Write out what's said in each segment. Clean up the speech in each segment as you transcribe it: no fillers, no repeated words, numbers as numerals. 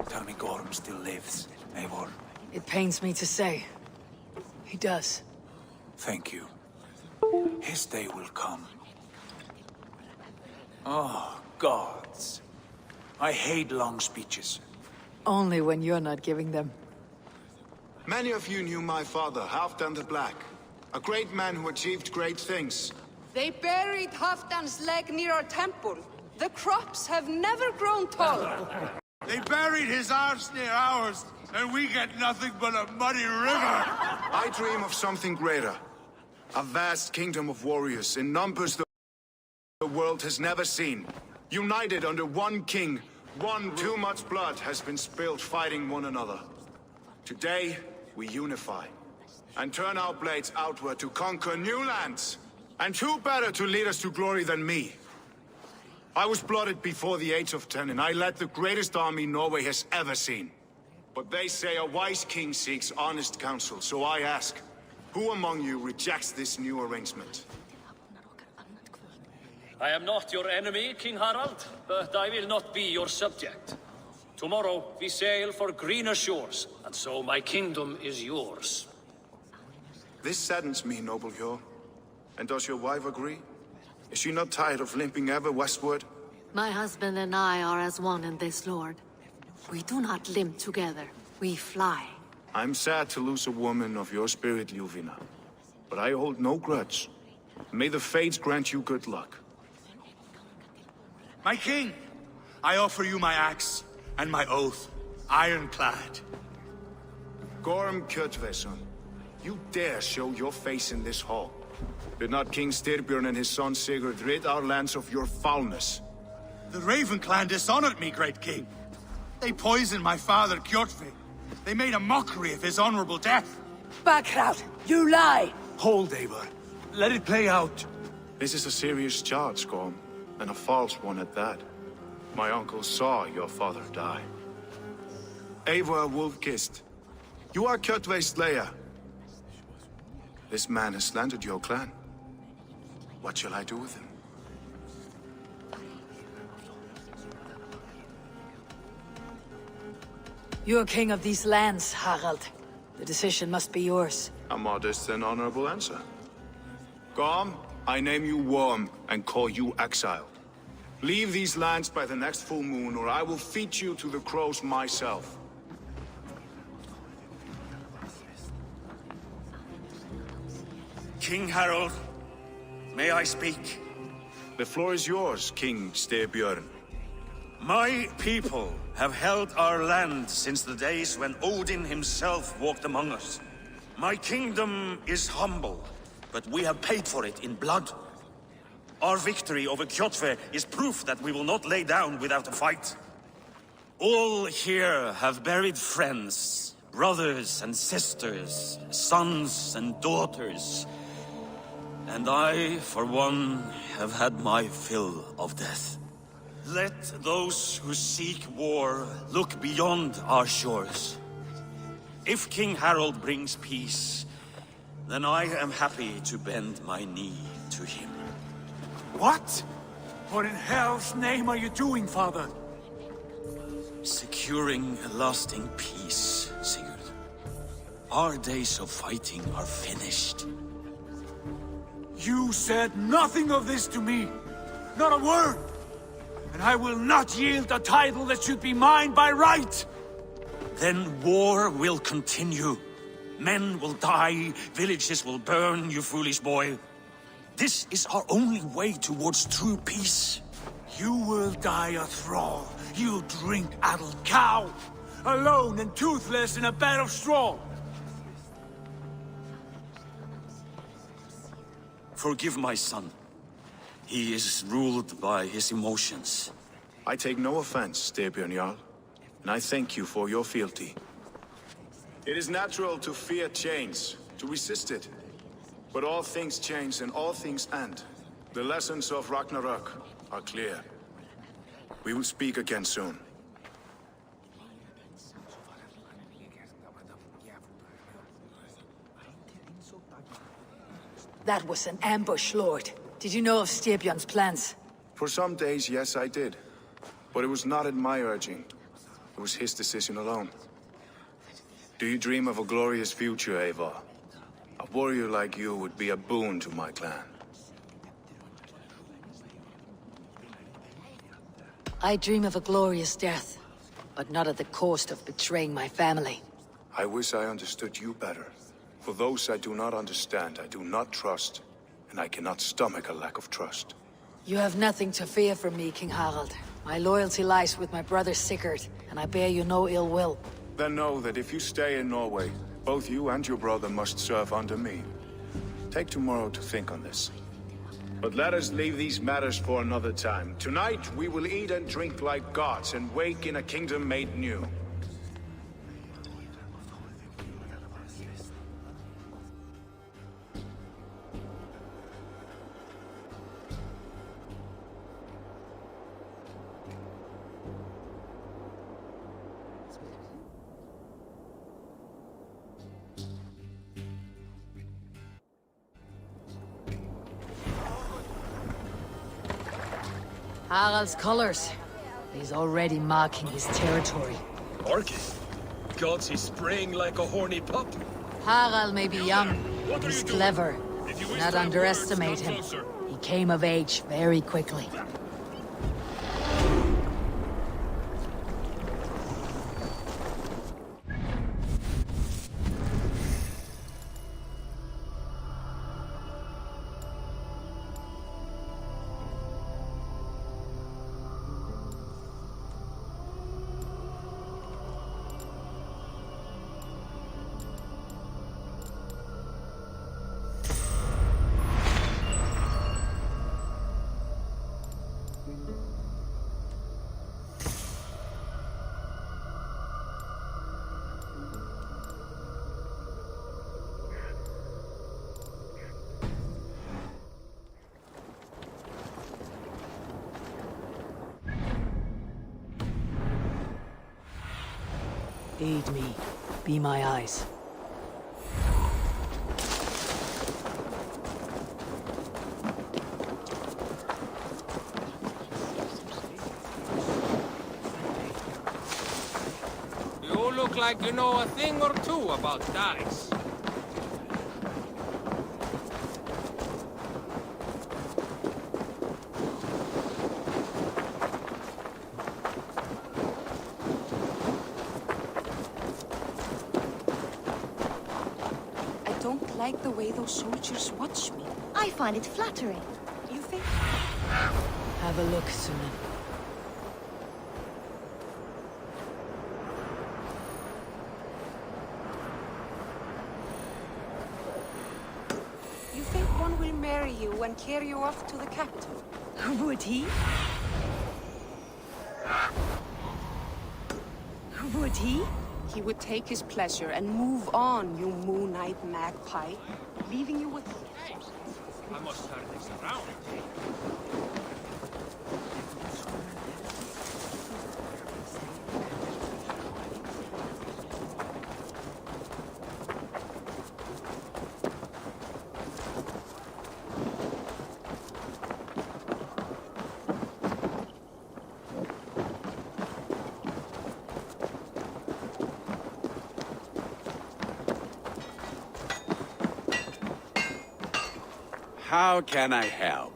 Tell me Gorm still lives, Eivor. It pains me to say. He does. Thank you. His day will come. Oh, gods. I hate long speeches. Only when you're not giving them. Many of you knew my father, Halfdan the Black. A great man who achieved great things. They buried Halfdan's leg near our temple. The crops have never grown tall. They buried his arse near ours, and we get nothing but a muddy river. I dream of something greater. A vast kingdom of warriors in numbers the world has never seen. United under one king, too much blood has been spilled fighting one another. Today, we unify and turn our blades outward to conquer new lands. And who better to lead us to glory than me? I was blooded before the age of 10, and I led the greatest army Norway has ever seen. But they say a wise king seeks honest counsel, so I ask, who among you rejects this new arrangement? I am not your enemy, King Harald, but I will not be your subject. Tomorrow we sail for greener shores, and so my kingdom is yours. This saddens me, noble Hjor. And does your wife agree? Is she not tired of limping ever westward? My husband and I are as one in this, Lord. We do not limp together. We fly. I'm sad to lose a woman of your spirit, Ljuvina. But I hold no grudge. May the fates grant you good luck. My king, I offer you my axe and my oath, ironclad. Gorm Kjotveson, you dare show your face in this hall. Did not King Styrbjörn and his son Sigurd rid our lands of your foulness? The Raven clan dishonored me, great king. They poisoned my father, Kjotve. They made a mockery of his honorable death. Walktrought, you lie! Hold, Eivor. Let it play out. This is a serious charge, Gorm, and a false one at that. My uncle saw your father die. Eivor Wolf-Kissed, you are Kjotve's slayer. This man has slandered your clan. What shall I do with him? You're king of these lands, Harald. The decision must be yours. A modest and honorable answer. Gorm, I name you Worm and call you exiled. Leave these lands by the next full moon, or I will feed you to the crows myself. King Harald, may I speak? The floor is yours, King Styrbjörn. My people have held our land since the days when Odin himself walked among us. My kingdom is humble, but we have paid for it in blood. Our victory over Kjotve is proof that we will not lay down without a fight. All here have buried friends, brothers and sisters, sons and daughters. And I, for one, have had my fill of death. Let those who seek war look beyond our shores. If King Harald brings peace, then I am happy to bend my knee to him. What? What in hell's name are you doing, father? Securing a lasting peace, Sigurd. Our days of fighting are finished. You said nothing of this to me. Not a word. And I will not yield a title that should be mine by right. Then war will continue. Men will die, villages will burn, you foolish boy. This is our only way towards true peace. You will die a thrall. You drink-addled cow. Alone and toothless in a bed of straw. Forgive my son. He is ruled by his emotions. I take no offense, Styrbjörn Jarl, and I thank you for your fealty. It is natural to fear change, to resist it. But all things change and all things end. The lessons of Ragnarok are clear. We will speak again soon. That was an ambush, Lord. Did you know of Styrbjörn's plans? For some days, yes, I did. But it was not at my urging. It was his decision alone. Do you dream of a glorious future, Eivor? A warrior like you would be a boon to my clan. I dream of a glorious death, but not at the cost of betraying my family. I wish I understood you better. For those I do not understand, I do not trust, and I cannot stomach a lack of trust. You have nothing to fear from me, King Harald. My loyalty lies with my brother Sigurd, and I bear you no ill will. Then know that if you stay in Norway, both you and your brother must serve under me. Take tomorrow to think on this. But let us leave these matters for another time. Tonight, we will eat and drink like gods and wake in a kingdom made new. Harald's colors. He's already marking his territory. Orky? Gods, he's spraying like a horny pup. Harald may be young, What but are he's you doing? clever. If you Do wish not to have underestimate words, come him. closer. He came of age very quickly. Aid me. Be my eyes. You look like you know a thing or two about dice. I don't like the way those soldiers watch me. I find it flattering. You think? Have a look, Sunan. You think one will marry you and carry you off to the capital? Would he? Would he? He would take his pleasure and move on, you moon-eyed magpie, leaving you with... I must turn this around. How can I help?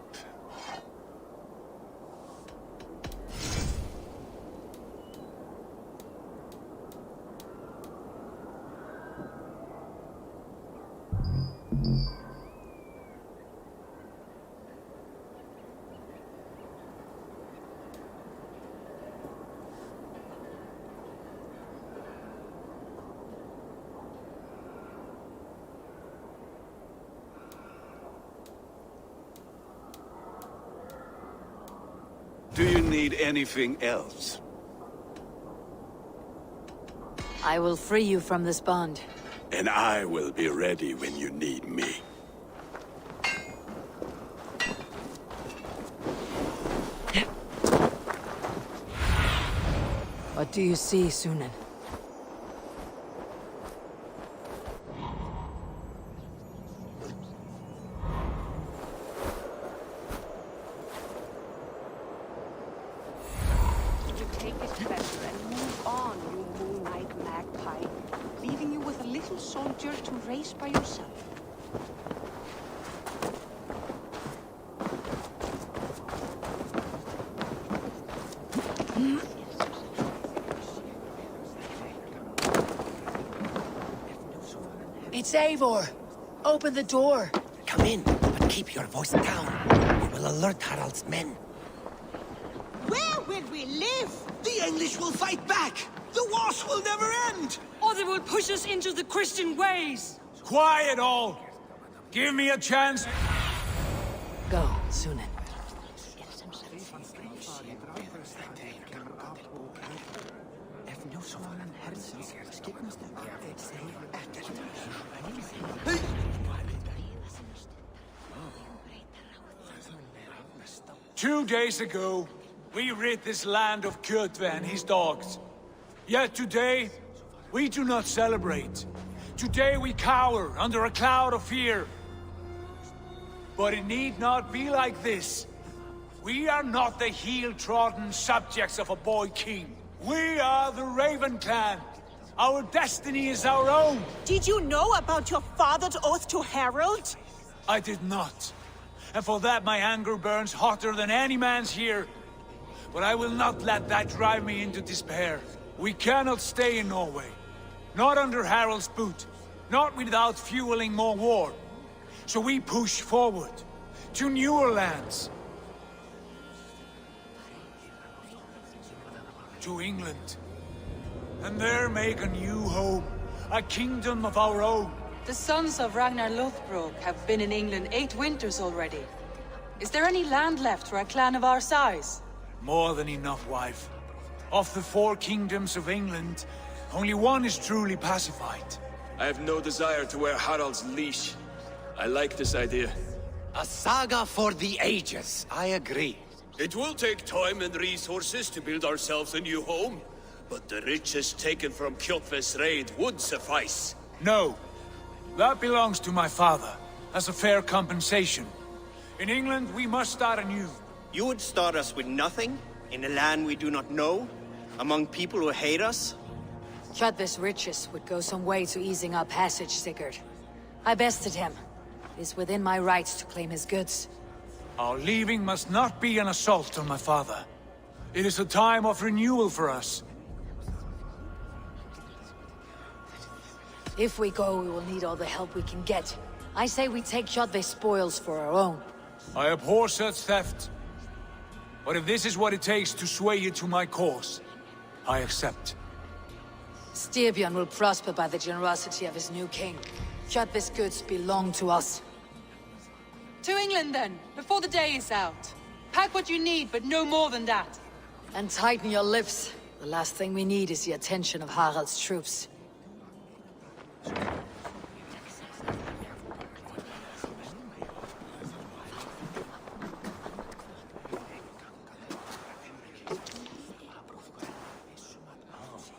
Do you need anything else? I will free you from this bond. And I will be ready when you need me. What do you see, Sunan? You take his pleasure and move on, you moon-eyed magpie, leaving you with a little soldier to race by yourself. It's Eivor! Open the door! Come in, but keep your voice down. We will alert Harald's men. Where will we live? The English will fight back! The wars will never end! Or they will push us into the Christian ways. Quiet all! Give me a chance! Go, Sunan. Two days ago, we rid this land of Kjotve and his dogs. Yet today, we do not celebrate. Today we cower under a cloud of fear. But it need not be like this. We are not the heel-trodden subjects of a boy king. We are the Raven clan. Our destiny is our own. Did you know about your father's oath to Harald? I did not. And for that my anger burns hotter than any man's here. But I will not let that drive me into despair. We cannot stay in Norway. Not under Harald's boot. Not without fueling more war. So we push forward. To newer lands. To England. And there make a new home. A kingdom of our own. The sons of Ragnar Lothbrok have been in England 8 winters already. Is there any land left for a clan of our size? More than enough, wife. Of the 4 kingdoms of England, only one is truly pacified. I have no desire to wear Harald's leash. I like this idea. A saga for the ages, I agree. It will take time and resources to build ourselves a new home, but the riches taken from Kjotve's raid would suffice. No. That belongs to my father, as a fair compensation. In England, we must start anew. You would start us with nothing? In a land we do not know? Among people who hate us? Kjotve's riches would go some way to easing our passage, Sigurd. I bested him. It is within my rights to claim his goods. Our leaving must not be an assault on my father. It is a time of renewal for us. If we go, we will need all the help we can get. I say we take Kjotve's spoils for our own. I abhor such theft. But if this is what it takes to sway you to my cause, I accept. Styrbjörn will prosper by the generosity of his new king. Kjotve's goods belong to us. To England then, before the day is out. Pack what you need, but no more than that. And tighten your lips. The last thing we need is the attention of Harald's troops.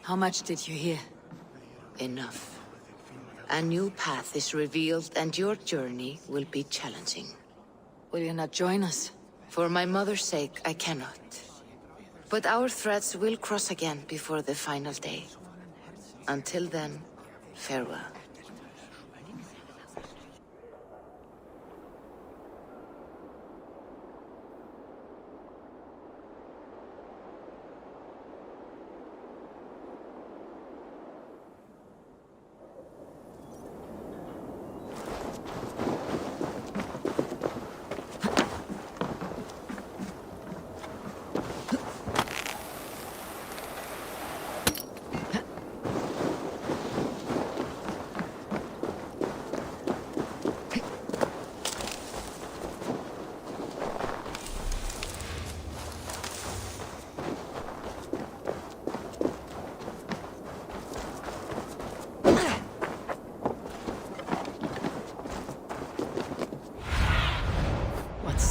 How much did you hear? Enough. A new path is revealed and your journey will be challenging. Will you not join us? For my mother's sake, I cannot. But our threads will cross again before the final day. Until then, farewell.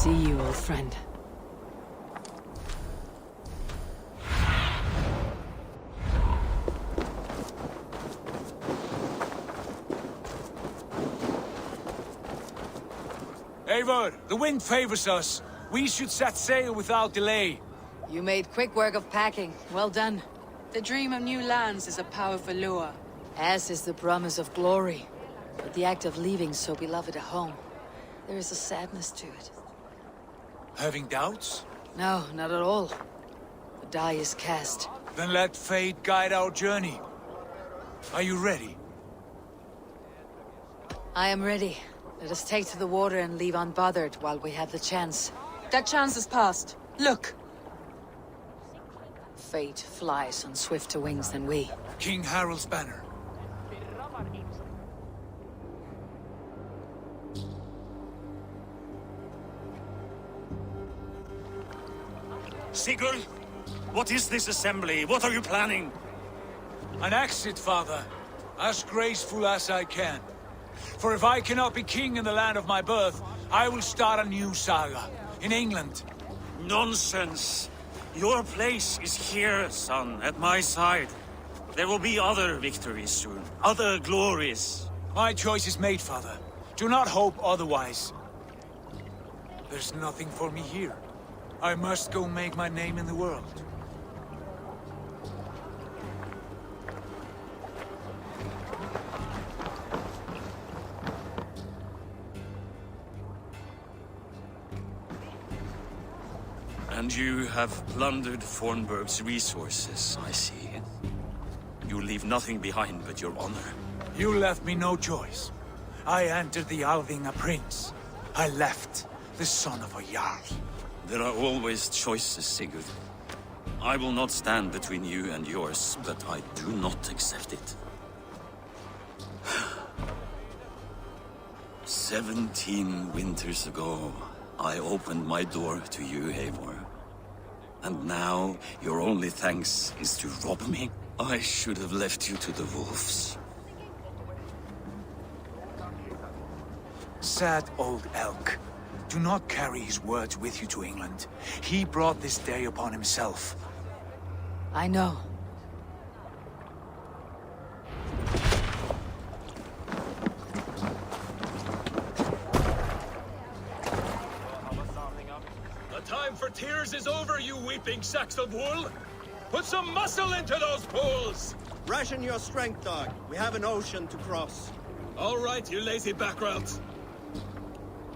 see you, old friend. Eivor, the wind favors us. We should set sail without delay. You made quick work of packing. Well done. The dream of new lands is a powerful lure. As is the promise of glory. But the act of leaving so beloved a home, there is a sadness to it. Having doubts? No, not at all. The die is cast. Then let fate guide our journey. Are you ready? I am ready. Let us take to the water and leave unbothered while we have the chance. That chance is past. Look! Fate flies on swifter wings than we. King Harald's banner. Sigurd, what is this assembly? What are you planning? An exit, father. As graceful as I can. For if I cannot be king in the land of my birth, I will start a new saga. In England. Nonsense. Your place is here, son, at my side. There will be other victories soon. Other glories. My choice is made, father. Do not hope otherwise. There's nothing for me here. I must go make my name in the world. And you have plundered Fornburg's resources, I see. You leave nothing behind but your honor. You left me no choice. I entered the Alving a prince. I left the son of a Jarl. There are always choices, Sigurd. I will not stand between you and yours, but I do not accept it. 17 winters ago, I opened my door to you, Eivor. And now, your only thanks is to rob me? I should have left you to the wolves. Sad old elk. Do not carry his words with you to England. He brought this day upon himself. I know. The time for tears is over, you weeping sacks of wool! Put some muscle into those pools! Ration your strength, dog. We have an ocean to cross. All right, you lazy backgrounds.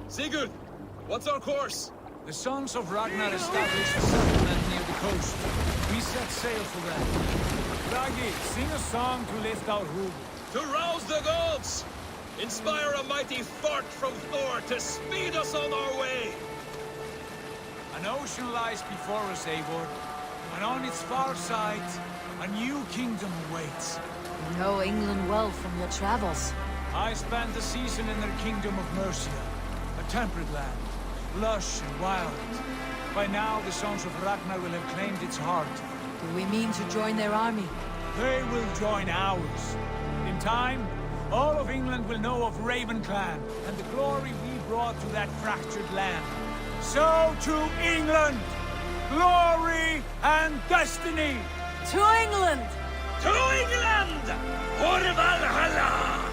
Sigurd, what's our course? The sons of Ragnar established a settlement near the coast. We set sail for them. Ragi, sing a song to lift our rule. To rouse the gods! Inspire a mighty fart from Thor to speed us on our way! An ocean lies before us, Eivor. And on its far side, a new kingdom awaits. You know England well from your travels. I spent a season in their kingdom of Mercia. A temperate land, lush and wild. By now, the sons of Ragnar will have claimed its heart. Do we mean to join their army? They will join ours. In time, all of England will know of Raven Clan and the glory we brought to that fractured land. So to England! Glory and destiny! To England! To England! For Valhalla!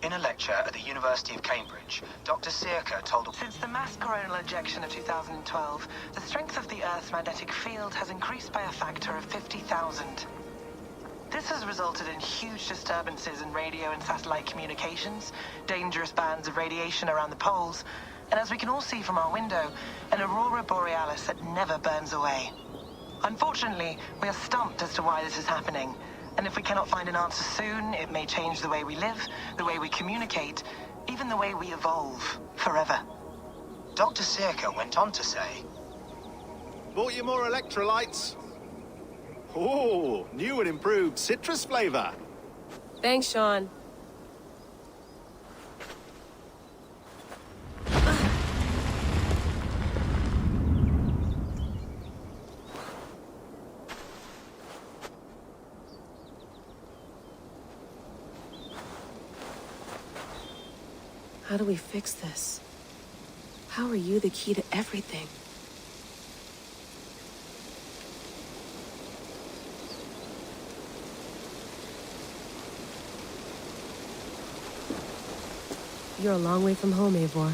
In a lecture at the University of Cambridge, Dr. Circa told... Since the mass coronal ejection of 2012, the strength of the Earth's magnetic field has increased by a factor of 50,000. This has resulted in huge disturbances in radio and satellite communications, dangerous bands of radiation around the poles, and as we can all see from our window, an aurora borealis that never burns away. Unfortunately, we are stumped as to why this is happening. And if we cannot find an answer soon, it may change the way we live, the way we communicate, even the way we evolve, forever. Dr. Circa went on to say... Bought you more electrolytes? Oh, new and improved citrus flavor. Thanks, Sean. How do we fix this? How are you the key to everything? You're a long way from home, Eivor.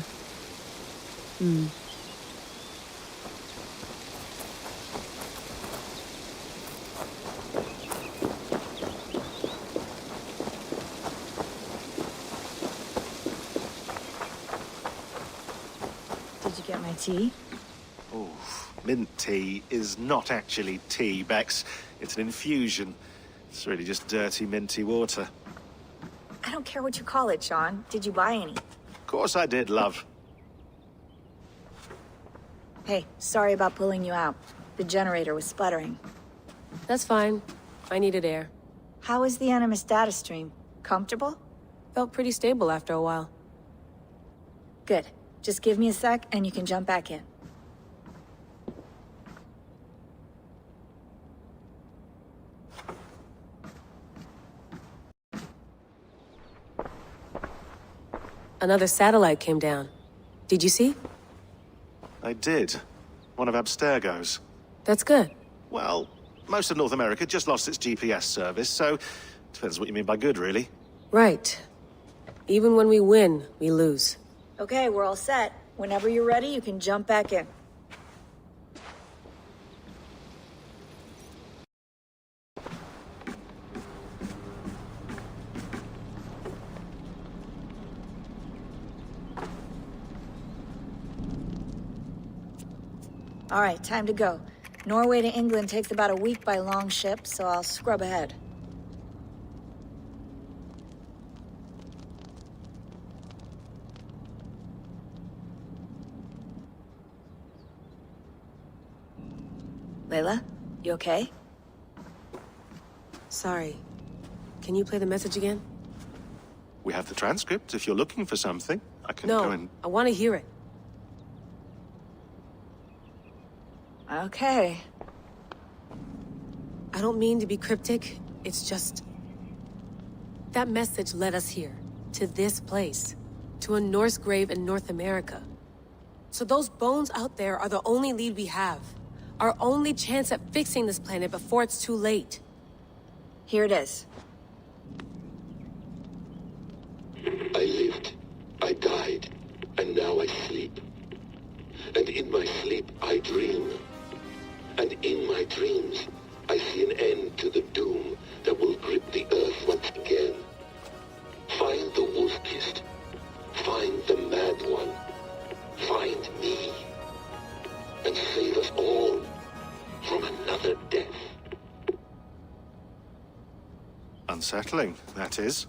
Did you get my tea? Oh, mint tea is not actually tea, Bex. It's an infusion. It's really just dirty, minty water. I don't care what you call it, Sean. Did you buy any? Of course I did, love. Hey, sorry about pulling you out. The generator was sputtering. That's fine. I needed air. How was the Animus data stream? Comfortable? Felt pretty stable after a while. Good. Just give me a sec and you can jump back in. Another satellite came down. Did you see? I did. One of Abstergo's. That's good. Well, most of North America just lost its GPS service, so... Depends what you mean by good, really. Right. Even when we win, we lose. Okay, we're all set. Whenever you're ready, you can jump back in. All right, time to go. Norway to England takes about a week by long ship, so I'll scrub ahead. Layla, you okay? Sorry. Can you play the message again? We have the transcript. If you're looking for something, I can No, go and... I want to hear it. Okay. I don't mean to be cryptic. It's just... That message led us here. To this place. To a Norse grave in North America. So those bones out there are the only lead we have. Our only chance at fixing this planet before it's too late. Here it is. I lived, I died, and now I sleep. And in my sleep I dream. And in my dreams I see an end to the doom that will grip the earth once again. Find the wolf-kissed. Find the mad one. Find me. And save us all from another death. Unsettling, that is.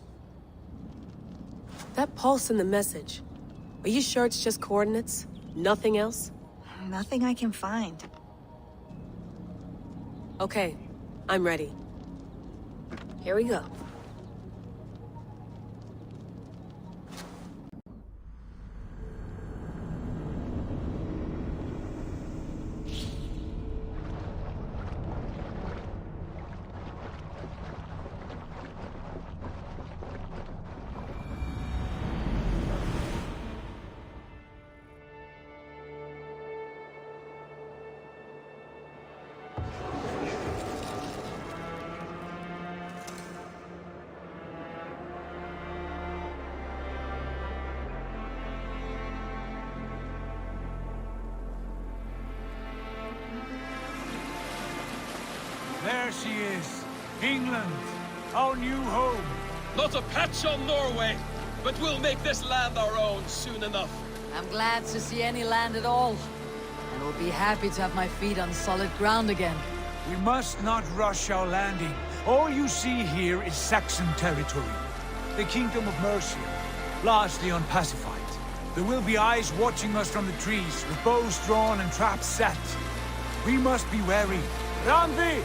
That pulse in the message. Are you sure it's just coordinates? Nothing else? Nothing I can find. Okay, I'm ready. Here we go. There she is. England, our new home. Not a patch on Norway, but we'll make this land our own soon enough. I'm glad to see any land at all. And will be happy to have my feet on solid ground again. We must not rush our landing. All you see here is Saxon territory. The Kingdom of Mercia, largely unpacified. There will be eyes watching us from the trees, with bows drawn and traps set. We must be wary. Randi!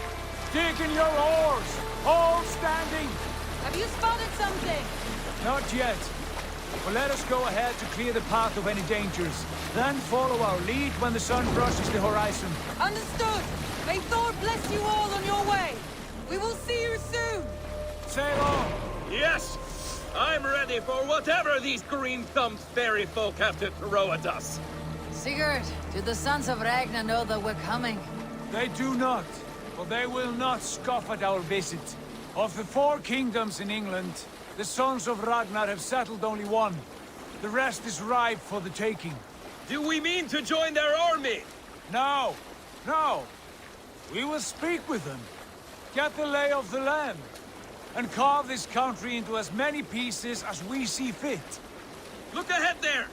Dig in your oars! All standing! Have you spotted something? Not yet. But let us go ahead to clear the path of any dangers. Then follow our lead when the sun brushes the horizon. Understood! May Thor bless you all on your way! We will see you soon! Sail on! Yes! I'm ready for whatever these green-thumbed fairy folk have to throw at us. Sigurd, do the sons of Ragnar know that we're coming? They do not, but they will not scoff at our visit. Of the 4 kingdoms in England, the sons of Ragnar have settled only one. The rest is ripe for the taking. Do we mean to join their army? No, no. We will speak with them, get the lay of the land, and carve this country into as many pieces as we see fit. Look ahead there!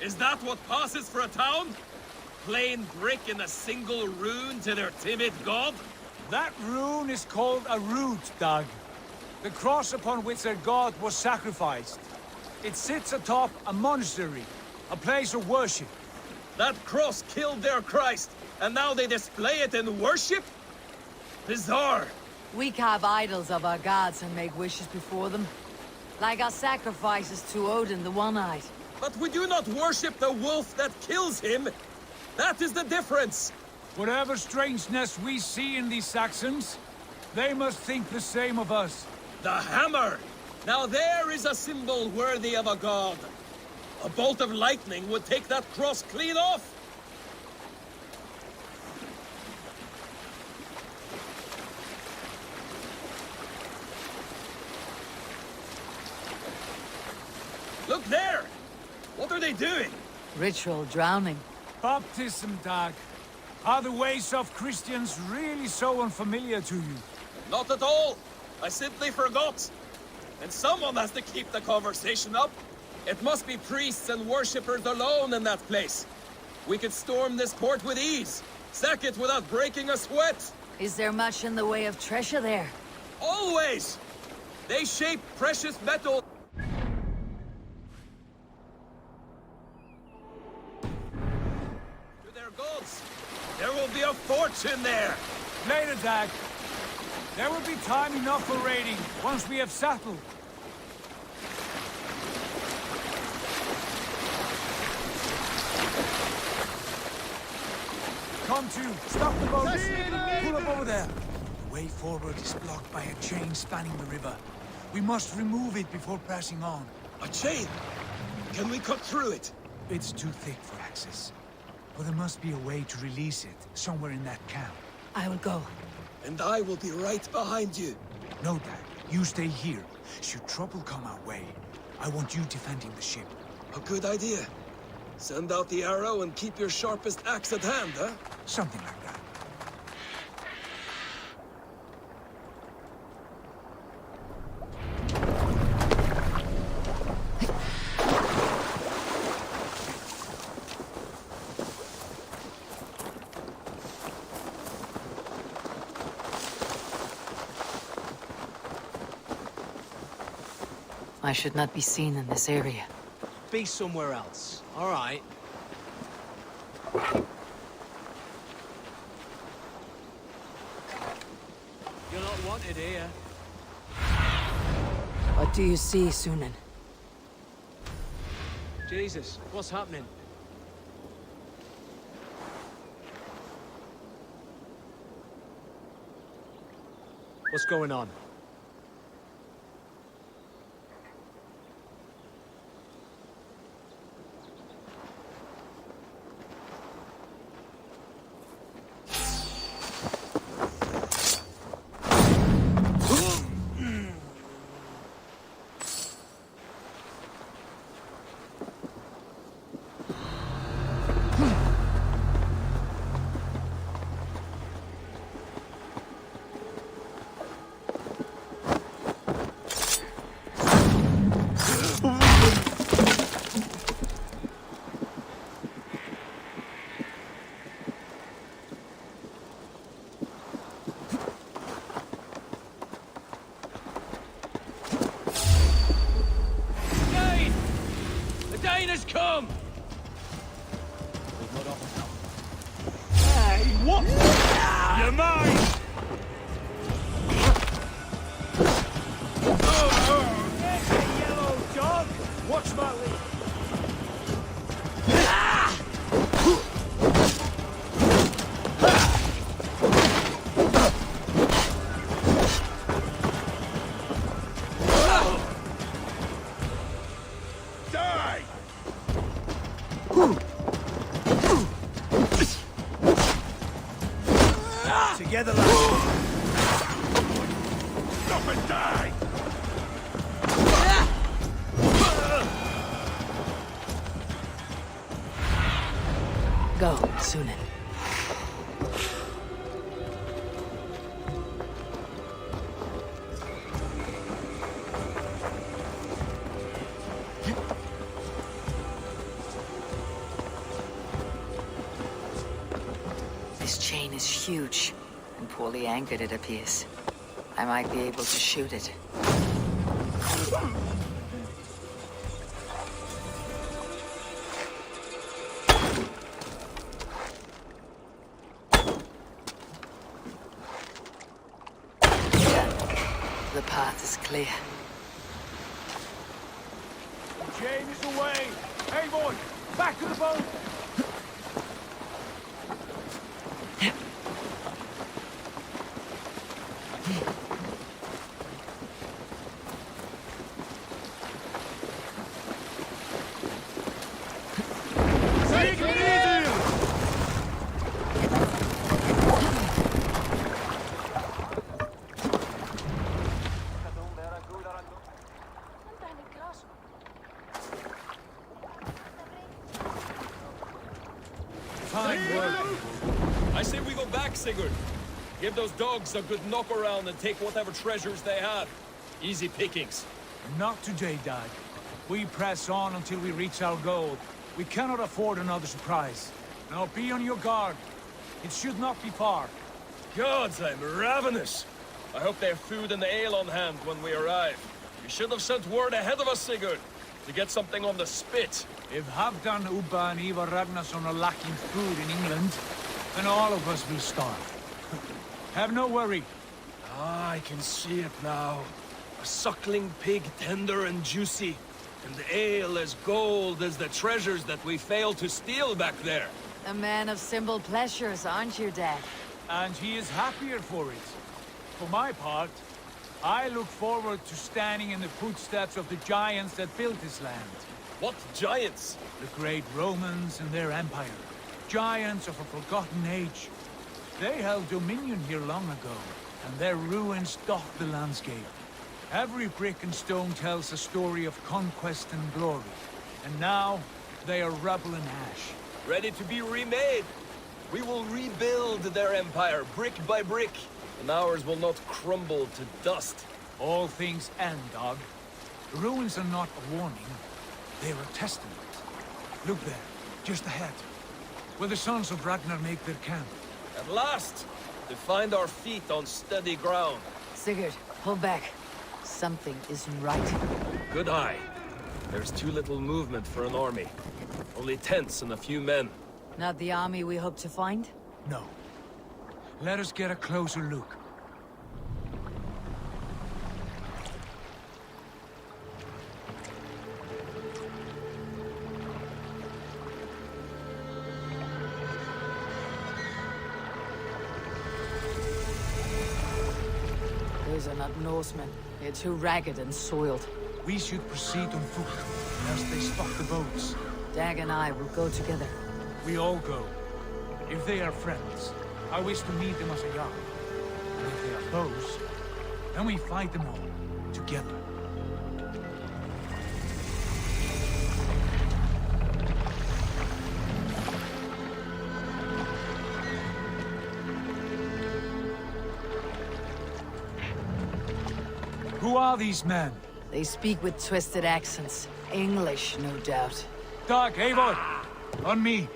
Is that what passes for a town? Plain brick in a single rune to their timid god? That rune is called a root, Dag. The cross upon which their god was sacrificed. It sits atop a monastery, a place of worship. That cross killed their Christ, and now they display it in worship? Bizarre. We carve idols of our gods and make wishes before them. Like our sacrifices to Odin the One-Eyed. But we do not worship the wolf that kills him. That is the difference. Whatever strangeness we see in these Saxons, they must think the same of us. The hammer! Now there is a symbol worthy of a god. A bolt of lightning would take that cross clean off. Look there! What are they doing? Ritual drowning. Baptism, Dag. Are the ways of Christians really so unfamiliar to you? Not at all. I simply forgot. And someone has to keep the conversation up. It must be priests and worshippers alone in that place. We could storm this port with ease. Sack it without breaking a sweat. Is there much in the way of treasure there? Always! They shape precious metal. To their gods. There will be a fortune there. Later, Dag. There will be time enough for raiding, once we have settled. Come to, stop the boat. Pull up over there. The way forward is blocked by a chain spanning the river. We must remove it before passing on. A chain? Can we cut through it? It's too thick for access. But there must be a way to release it, somewhere in that camp. I will go. And I will be right behind you. No, Dad. You stay here. Should trouble come our way, I want you defending the ship. A good idea. Send out the arrow and keep your sharpest axe at hand, huh? Something like that. I should not be seen in this area. Be somewhere else, all right? You're not wanted here. What do you see, Sunan? Jesus, what's happening? What's going on? has come! Hey, what? You're mine! Yellow dog! Watch my lead! Together, lads. Stop and die! Go, Sunan. This chain is huge, and poorly anchored it appears. I might be able to shoot it. The path is clear. The chain is away! Hey, boy! Back to the boat! I say we go back, Sigurd. Give those dogs a good knock around and take whatever treasures they have. Easy pickings. Not today, Dad. We press on until we reach our goal. We cannot afford another surprise. Now be on your guard. It should not be far. Gods, I'm ravenous. I hope they have food and ale on hand when we arrive. You should have sent word ahead of us, Sigurd, to get something on the spit. If Halfdan, Ubba and Ivar Ragnarsson are lacking food in England, then all of us will starve. Have no worry. Ah, I can see it now. A suckling pig, tender and juicy. And the ale as gold as the treasures that we failed to steal back there. A man of simple pleasures, aren't you, Dad? And he is happier for it. For my part, I look forward to standing in the footsteps of the giants that built this land. What giants? The great Romans and their empire. Giants of a forgotten age. They held dominion here long ago, and their ruins dot the landscape. Every brick and stone tells a story of conquest and glory. And now, they are rubble and ash. Ready to be remade. We will rebuild their empire, brick by brick, and ours will not crumble to dust. All things end, dog. The ruins are not a warning. They are a testament. Look there, just ahead, where the sons of Ragnar make their camp. At last, to find our feet on steady ground. Sigurd, pull back. Something isn't right. Good eye. There's too little movement for an army. Only tents and a few men. Not the army we hope to find? No. Let us get a closer look. Those are not Norsemen. They're too ragged and soiled. We should proceed on foot, lest they stop the boats. Dag and I will go together. We all go. If they are friends, I wish to meet them as a Jarl. And if they are foes, then we fight them all, together. Who are these men? They speak with twisted accents. English, no doubt. Dag, Eivor! On me!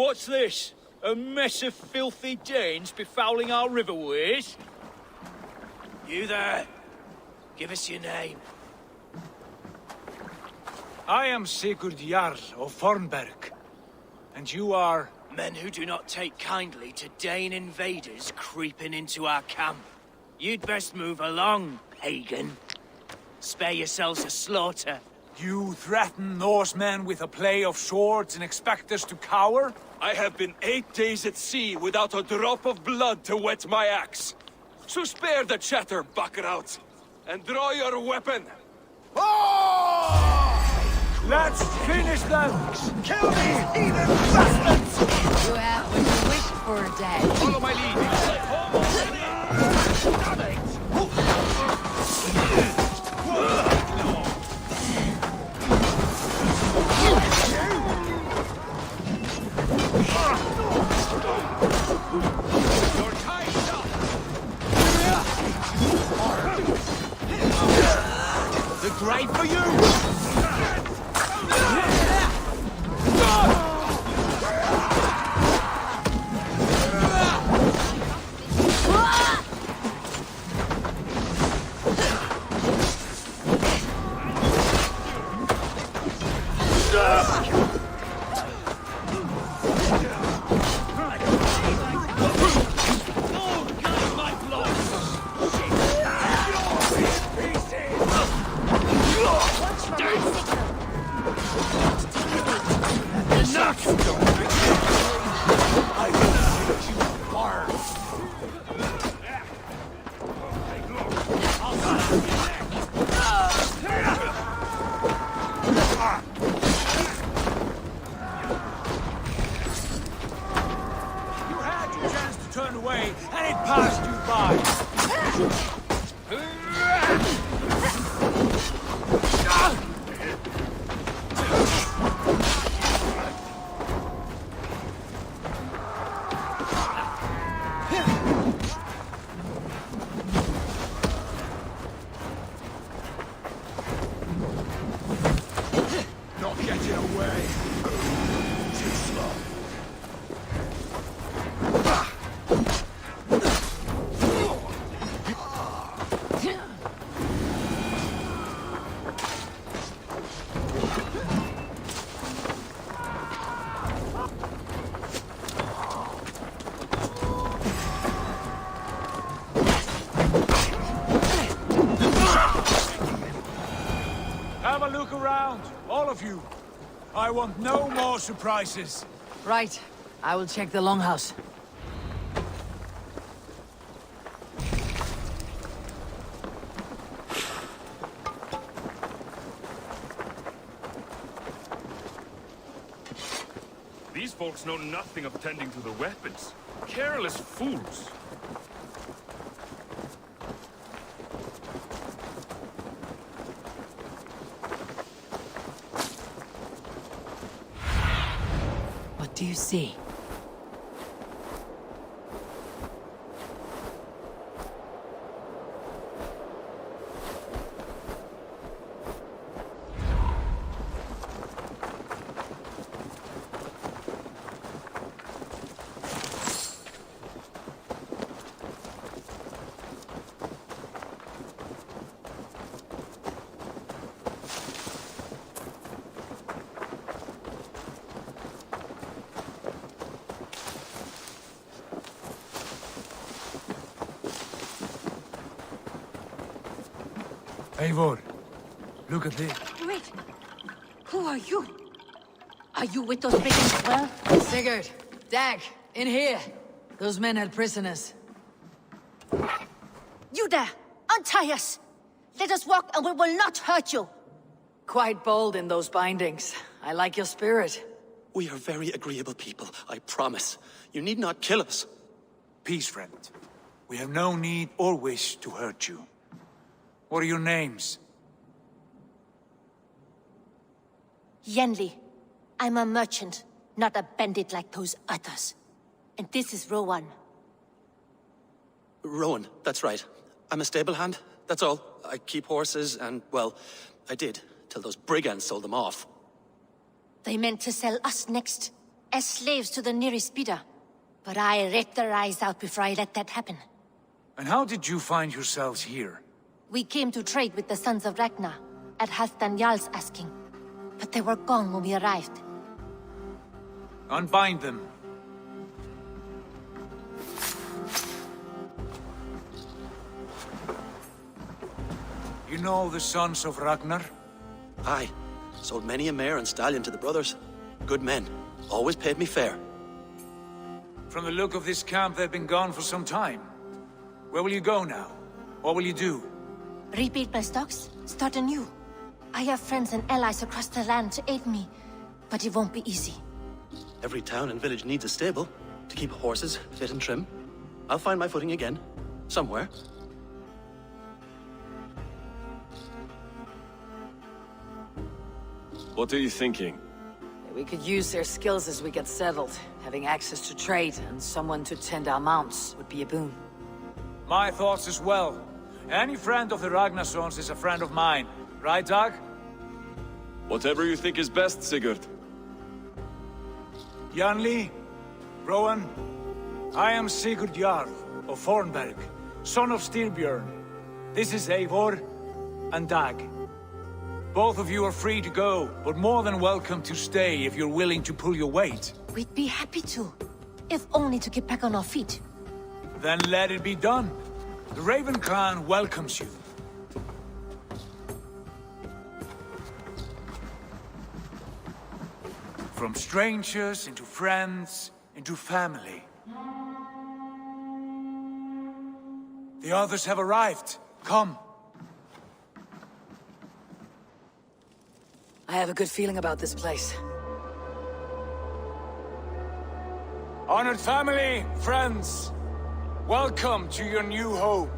What's this? A mess of filthy Danes befouling our riverways? You there. Give us your name. I am Sigurd Jarl of Fornberg. And you are... Men who do not take kindly to Dane invaders creeping into our camp. You'd best move along, pagan. Spare yourselves a slaughter. You threaten Norsemen with a play of swords and expect us to cower? I have been 8 days at sea without a drop of blood to wet my axe. So spare the chatter, Walktrought, and draw your weapon. Let's finish them! Kill these heathen bastards! You have what you wished for, Dad. Follow my lead. You're tied up! The grave for you! Have a look around, all of you. I want no more surprises. Right. I will check the longhouse. These folks know nothing of tending to the weapons. Careless fools. What do you see? Eivor, look at this. Wait. Who are you? Are you with those brigands as well? Sigurd, Dag, in here. Those men had prisoners. You there! Untie us! Let us walk and we will not hurt you! Quite bold in those bindings. I like your spirit. We are very agreeable people, I promise. You need not kill us. Peace, friend. We have no need or wish to hurt you. What are your names? Yenli. I'm a merchant, not a bandit like those others. And this is Rowan. Rowan, that's right. I'm a stable hand, that's all. I keep horses and, well, I did, till those brigands sold them off. They meant to sell us next. as slaves to the nearest bidder. But I ripped their eyes out before I let that happen. And how did you find yourselves here? We came to trade with the Sons of Ragnar, at Halfdan Jarl's asking. But they were gone when we arrived. Unbind them. You know the Sons of Ragnar? Aye. Sold many a mare and stallion to the brothers. Good men. Always paid me fair. From the look of this camp, they've been gone for some time. Where will you go now? What will you do? Rebuild my stocks, start anew. I have friends and allies across the land to aid me, but it won't be easy. Every town and village needs a stable to keep horses fit and trim. I'll find my footing again. Somewhere. What are you thinking? We could use their skills as we get settled. Having access to trade and someone to tend our mounts would be a boon. My thoughts as well. Any friend of the Ragnarsons is a friend of mine. Right, Dag? Whatever you think is best, Sigurd. Janli, Rowan, I am Sigurd Jarl of Fornberg, son of Styrbjörn. This is Eivor and Dag. Both of you are free to go, but more than welcome to stay if you're willing to pull your weight. We'd be happy to, if only to get back on our feet. Then let it be done. The Raven clan welcomes you. From strangers into friends, into family. The others have arrived. Come. I have a good feeling about this place. Honored family, friends, welcome to your new home.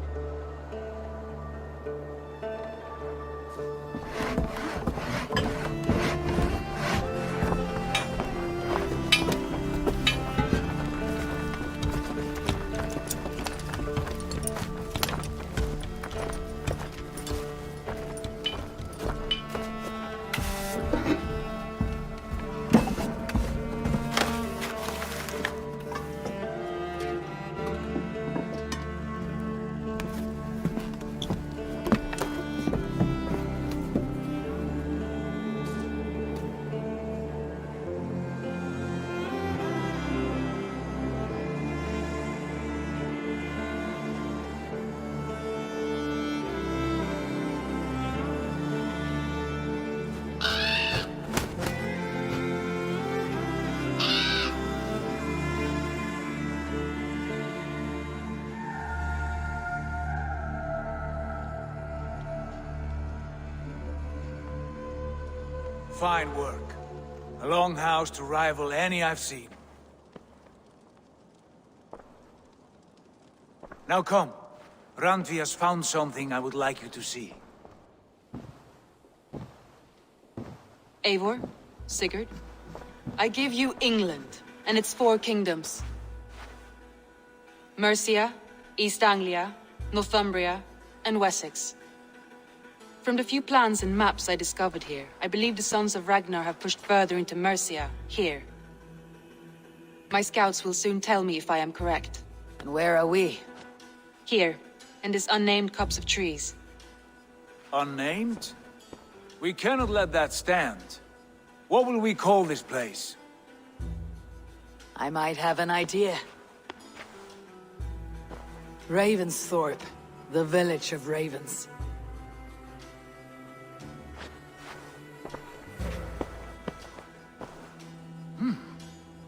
Fine work. A longhouse to rival any I've seen. Now come. Randvi has found something I would like you to see. Eivor, Sigurd, I give you England and its 4 kingdoms. Mercia, East Anglia, Northumbria, and Wessex. From the few plans and maps I discovered here, I believe the Sons of Ragnar have pushed further into Mercia, here. My scouts will soon tell me if I am correct. And where are we? Here, in this unnamed copse of trees. Unnamed? We cannot let that stand. What will we call this place? I might have an idea. Ravensthorpe, the village of ravens.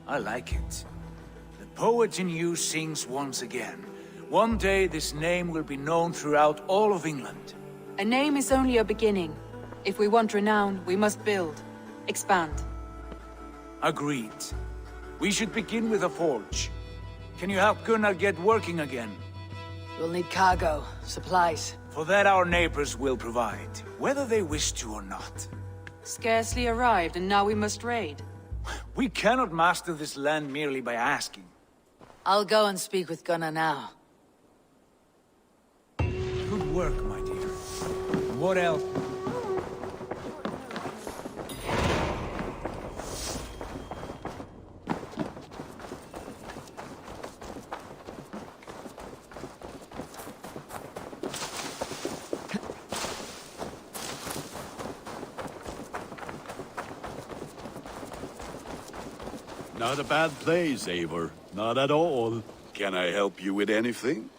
I like it. The poet in you sings once again. One day this name will be known throughout all of England. A name is only a beginning. If we want renown, we must build, expand. Agreed. We should begin with a forge. Can you help Gunnar get working again? We'll need cargo, supplies. For that our neighbors will provide, whether they wish to or not. Scarcely arrived, and now we must raid. We cannot master this land merely by asking. I'll go and speak with Gunnar now. Good work, my dear. What else? Not a bad place, Eivor. Not at all. Can I help you with anything?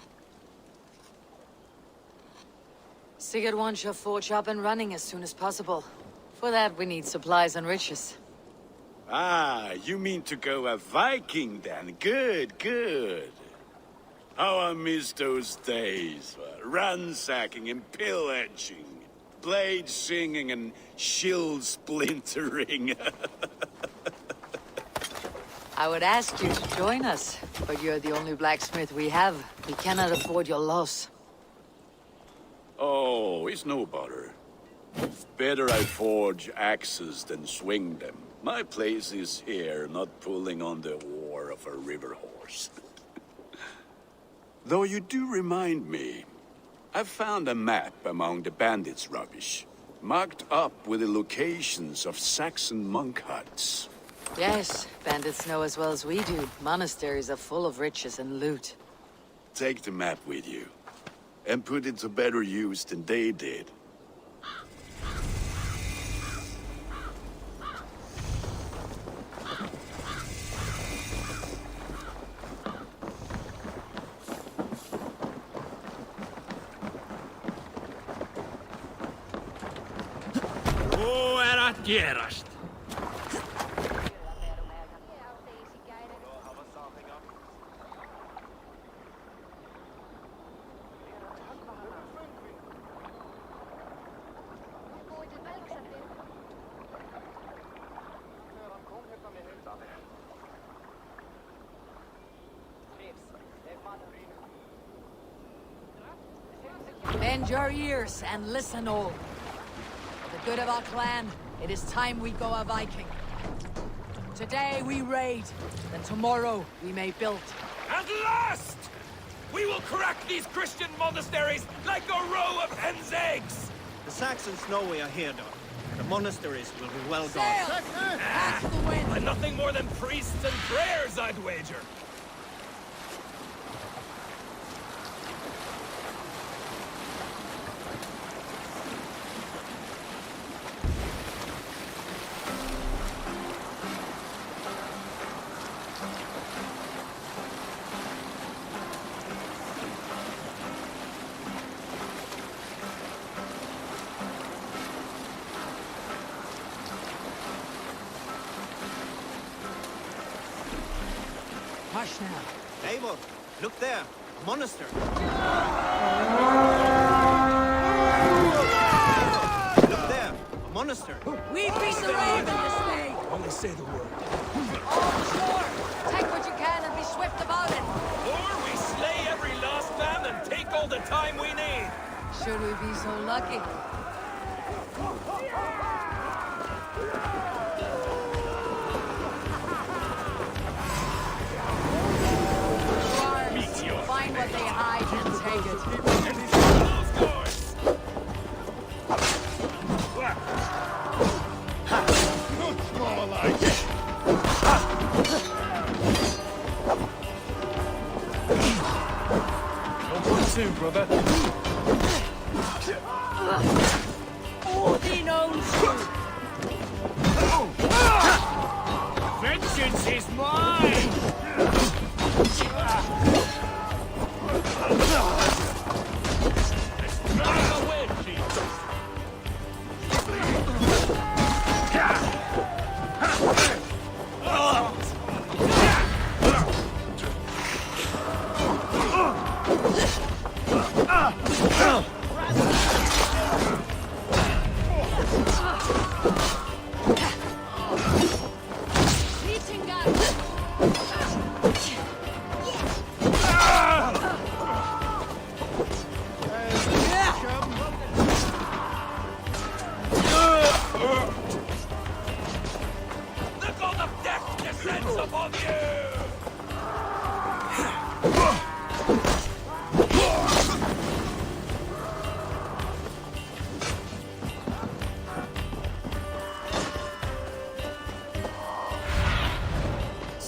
Sigurd wants your forge up and running as soon as possible. For that, we need supplies and riches. Ah, you mean to go a Viking then? Good, good. How I miss those days. Ransacking and pillaging. Blade singing and shield splintering. I would ask you to join us, but you're the only blacksmith we have. We cannot afford your loss. Oh, it's no bother. Better I forge axes than swing them. My place is here, not pulling on the war of a river horse. Though you do remind me, I found a map among the bandits' rubbish, marked up with the locations of Saxon monk huts. Yes, bandits know as well as we do. Monasteries are full of riches and loot. Take the map with you, and put it to better use than they did. Hvað að gerast? Bend your ears and listen all. For the good of our clan, it is time we go a Viking. Today we raid, then tomorrow we may build. At last! We will crack these Christian monasteries like a row of hen's eggs! The Saxons know we are here, Doc. The monasteries will be well Sail! guarded. Catch the wind! And nothing more than priests and prayers, I'd wager. Hush now. Eivor, look there. A monastery. Look there. A monastery. We beat the raven this day! Only say the word. All ashore! Take what you can and be swift about it! Or we slay every last man and take all the time we need. Should we be so lucky? Find what they hide and take it. And close doors! Much more like it. One, two, brother. Odin owns you! Vengeance is mine!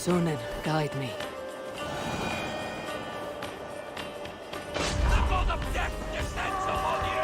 Sunan, guide me. The god of death descends upon you!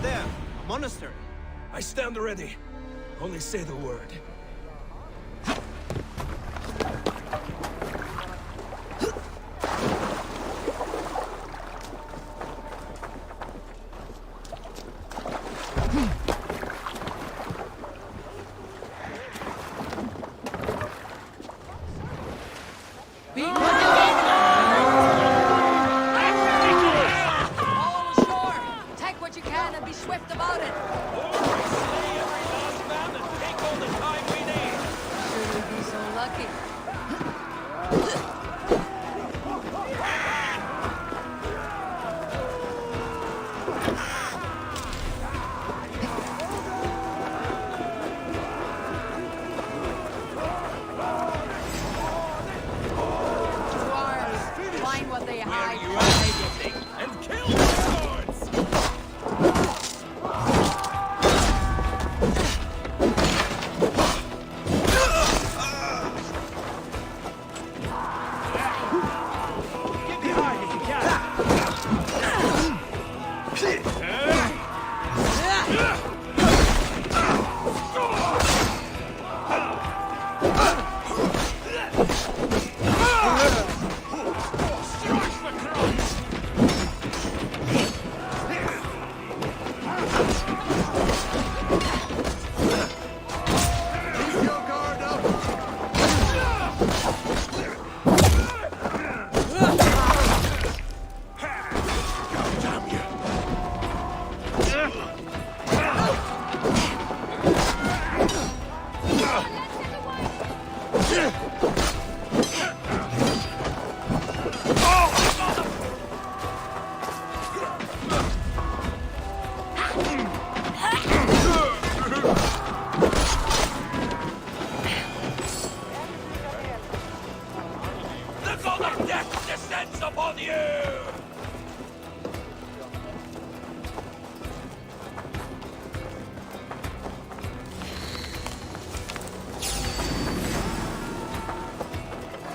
there? A monastery? I stand ready. Only say the word.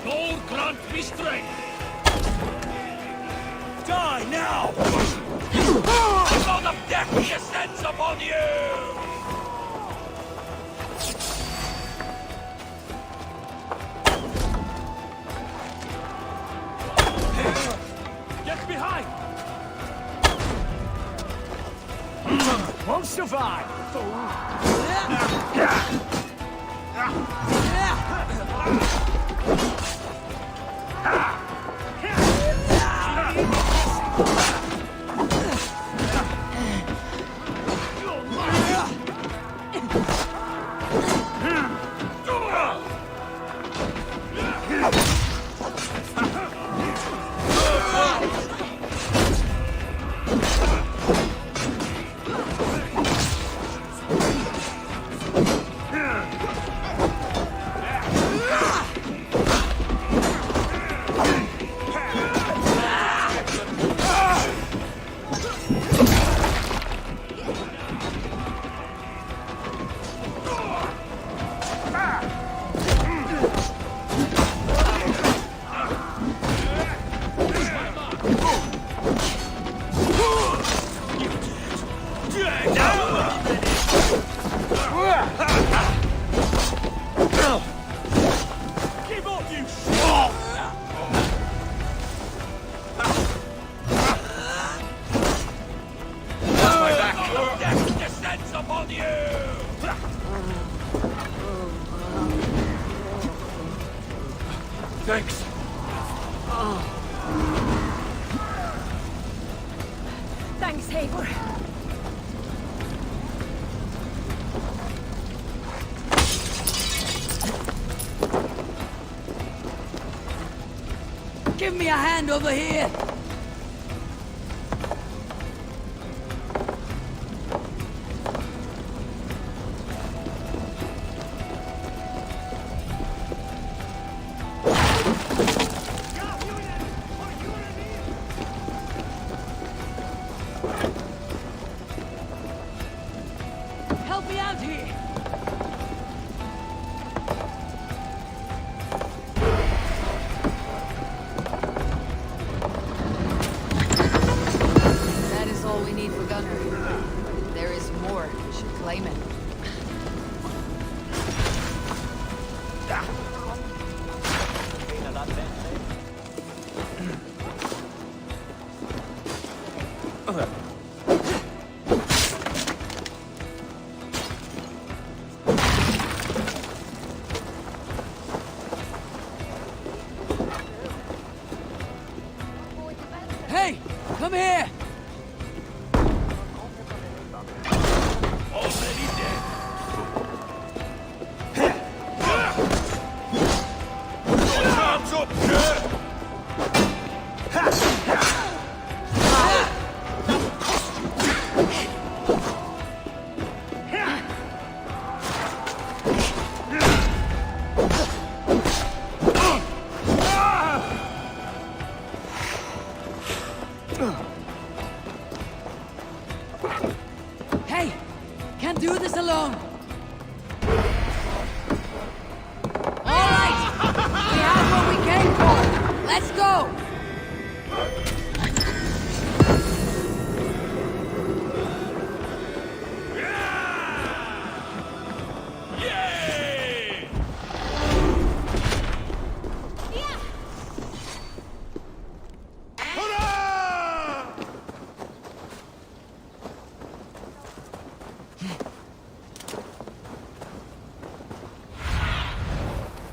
Lord grant me strength! Die now! The God of death descends upon you! Get behind! Won't survive! Thanks. Thanks, Haver. Give me a hand over here! Help me out here!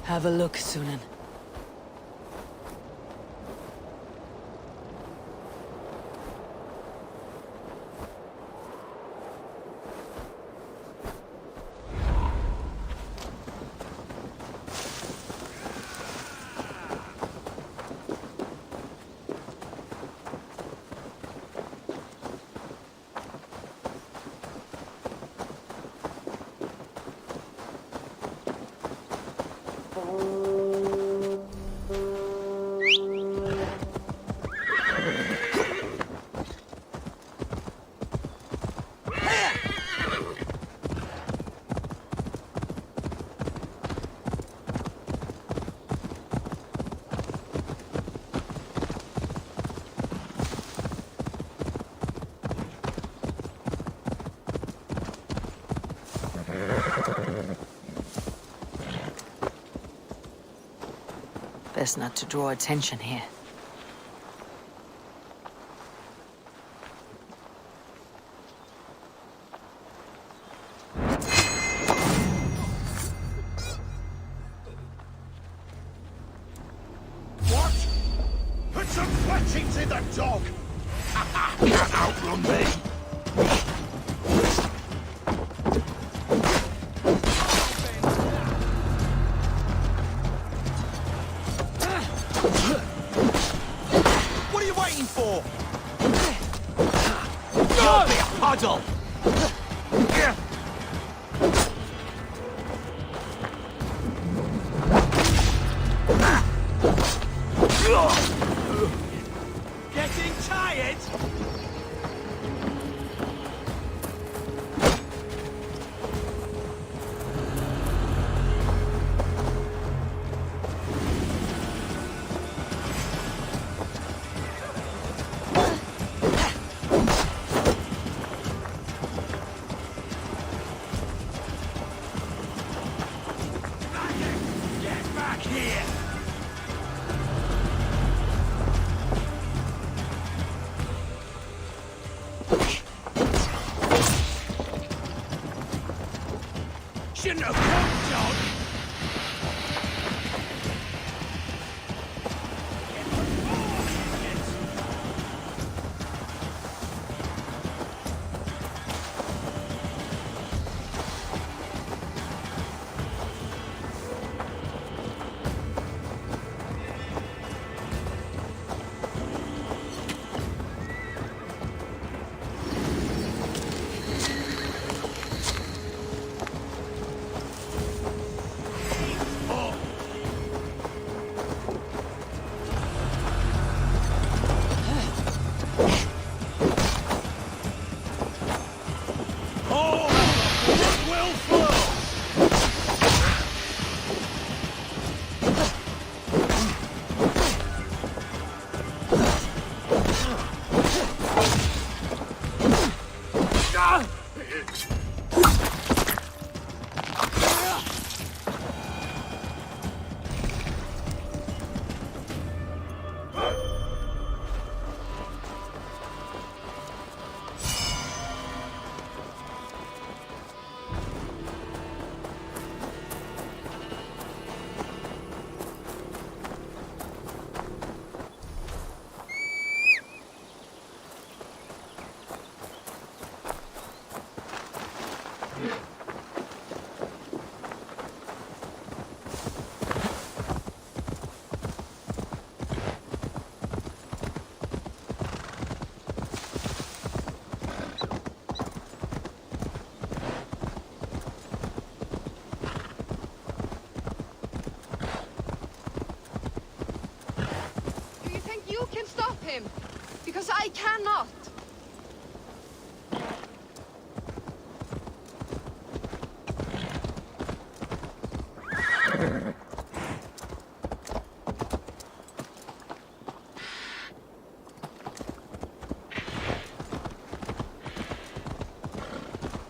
Have a look, Sunan. Best not to draw attention here. What? Put some fletchings in the dog! Can't outrun me! What are you waiting for? You'll be a puddle! Getting tired? Get back here! Shouldn't have come, John! Because I cannot!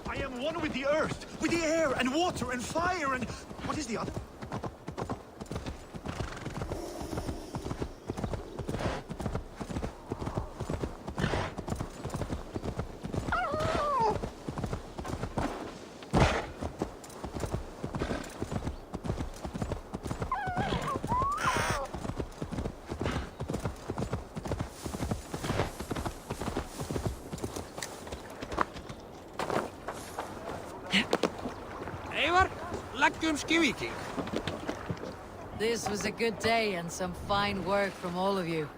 I am one with the earth, with the air and water and fire and... What is the other? This was a good day and some fine work from all of you.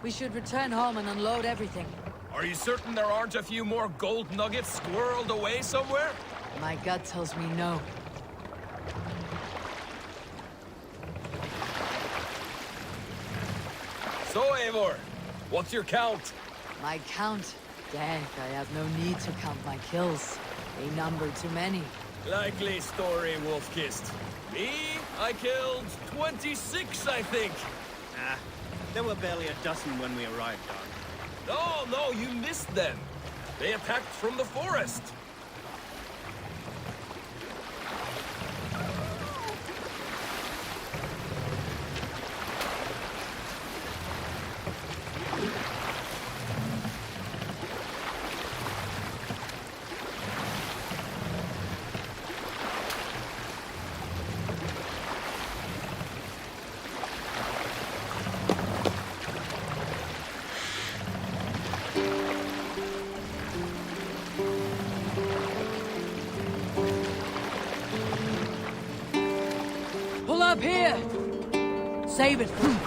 We should return home and unload everything. Are you certain there aren't a few more gold nuggets squirreled away somewhere? My gut tells me no. So, Eivor, what's your count? My count? Dank, I have no need to count my kills. They number too many. Likely story, Wolf-Kissed. Me? I killed 26, I think. Ah, there were barely a dozen when we arrived, Don. No, you missed them. They attacked from the forest. Pull up here! Save it for me.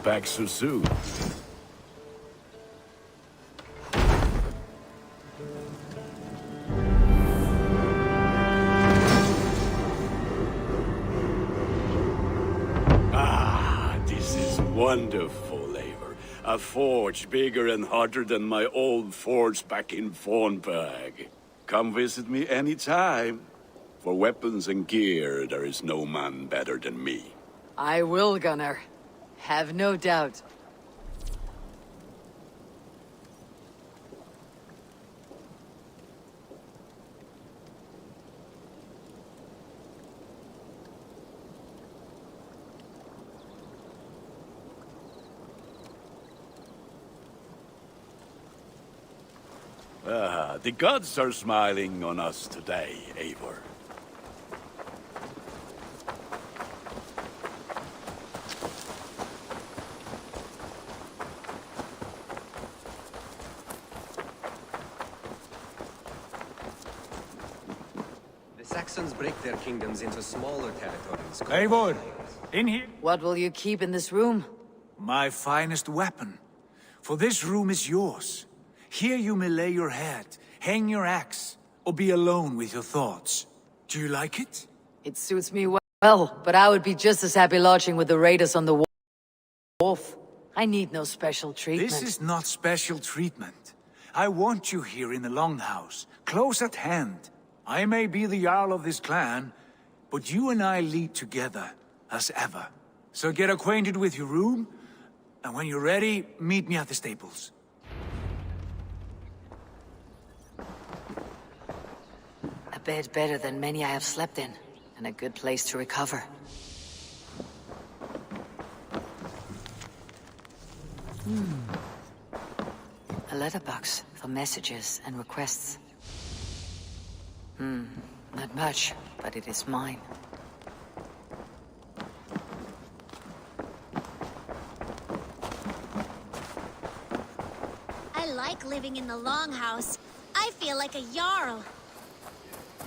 Back so soon. This is wonderful, Eivor. A forge bigger and hotter than my old forge back in Fornburg. Come visit me anytime. For weapons and gear, there is no man better than me. I will, Gunnar. Have no doubt. The gods are smiling on us today, Eivor. The Saxons break their kingdoms into smaller territories. Eivor, in here. What will you keep in this room? My finest weapon. For this room is yours. Here you may lay your head, hang your axe, or be alone with your thoughts. Do you like it? It suits me well, but I would be just as happy lodging with the raiders on the wharf. I need no special treatment. This is not special treatment. I want you here in the Longhouse, close at hand. I may be the Jarl of this clan, but you and I lead together, as ever. So get acquainted with your room, and when you're ready, meet me at the stables. A bed better than many I have slept in, and a good place to recover. A letterbox for messages and requests. Not much, but it is mine. I like living in the Longhouse. I feel like a Jarl.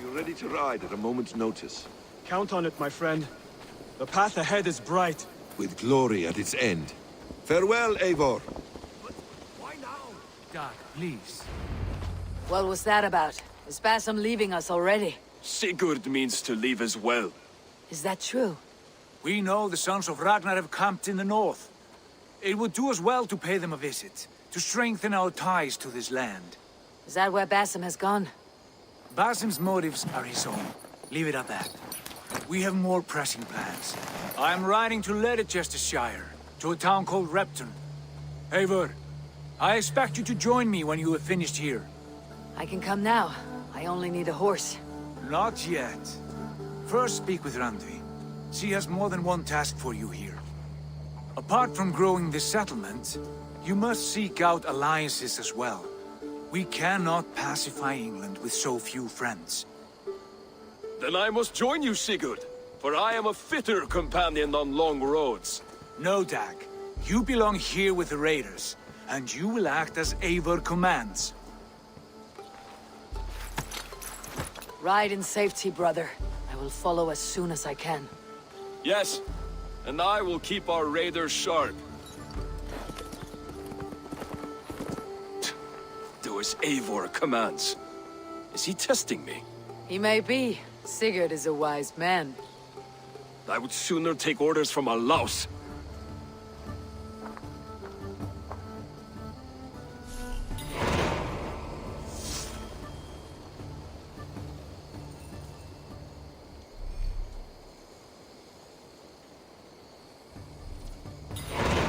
You're ready to ride at a moment's notice. Count on it, my friend. The path ahead is bright. With glory at its end. Farewell, Eivor. Why now? Doc, please. What was that about? Is Basim leaving us already? Sigurd means to leave as well. Is that true? We know the sons of Ragnar have camped in the north. It would do us well to pay them a visit, to strengthen our ties to this land. Is that where Basim has gone? Basim's motives are his own. Leave it at that. We have more pressing plans. I'm riding to Leicestershire, to a town called Repton. Eivor, I expect you to join me when you have finished here. I can come now. I only need a horse. Not yet. First speak with Randvi. She has more than one task for you here. Apart from growing this settlement, you must seek out alliances as well. We cannot pacify England with so few friends. Then I must join you, Sigurd. for I am a fitter companion on long roads. No, Dag. You belong here with the raiders, and you will act as Eivor commands. Ride in safety, brother. I will follow as soon as I can. Yes, and I will keep our raiders sharp. Do as Eivor commands. Is he testing me? He may be. Sigurd is a wise man. I would sooner take orders from a louse.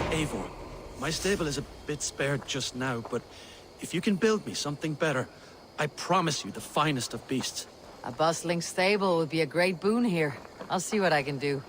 Eivor, my stable is a bit spared just now, but if you can build me something better, I promise you the finest of beasts. A bustling stable would be a great boon here. I'll see what I can do.